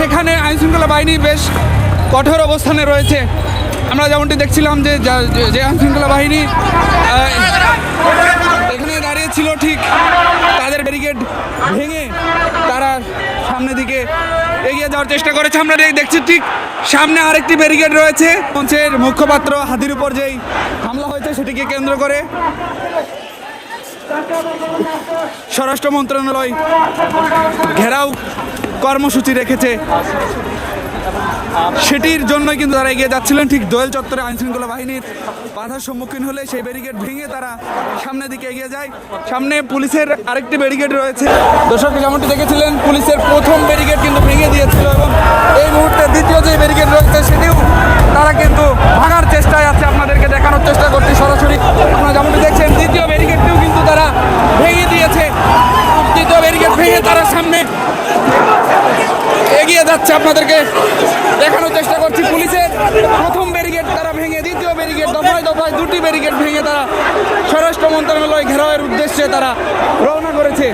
সেখানে আইনশৃঙ্খলা বাহিনী বেশ কঠোর অবস্থানে রয়েছে। আমরা যেমনটি দেখছিলাম যে আইনশৃঙ্খলা বাহিনী এখানে দাঁড়িয়েছিল, ঠিক তাদের ব্যারিকেড ভেঙে তারা সামনের দিকে এগিয়ে যাওয়ার চেষ্টা করেছে। আমরা দেখছি ঠিক সামনে আরেকটি ব্যারিকেড রয়েছে। মঞ্চের মুখপাত্র হাদির উপর যেই হামলা হয়েছে সেটিকে কেন্দ্র করে স্বরাষ্ট্র মন্ত্রণালয় ঘেরাও কর্মসূচি রেখেছে, সেটির জন্যই কিন্তু তারা এগিয়ে যাচ্ছিলেন। ঠিক দোয়েল চত্বরে আইনশৃঙ্খলা বাহিনীর বাধার সম্মুখীন হলে সেই ব্যারিকেড ভেঙে তারা সামনের দিকে এগিয়ে যায়। সামনে পুলিশের আরেকটি ব্যারিকেড রয়েছে। দর্শক যেমনটি দেখেছিলেন, পুলিশের প্রথম ব্যারিকেড কিন্তু ভেঙে দিয়েছিল এবং এই মুহূর্তে দ্বিতীয় যে ব্যারিকেড রয়েছে সেটিও তারা কিন্তু ভাঙার চেষ্টায় আছে। আপনাদেরকে দেখানোর চেষ্টা করছি সরাসরি। আপনারা যেমনটি দেখছেন, দ্বিতীয় ব্যারিকেডটিও কিন্তু তারা ভেঙে দিয়েছে। দ্বিতীয় ব্যারিকেড ভেঙে তারা সামনে এগিয়ে যাচ্ছে। আপনাদেরকে দেখানোর চেষ্টা করছি, পুলিশের প্রথম ব্যারিকেড তারা ভেঙে দ্বিতীয় ব্যারিকেড দফায় দফায় দুটি ব্যারিকেড ভেঙে তারা স্বরাষ্ট্র মন্ত্রণালয় ঘেরাওয়ের উদ্দেশ্যে তারা রওনা করেছে।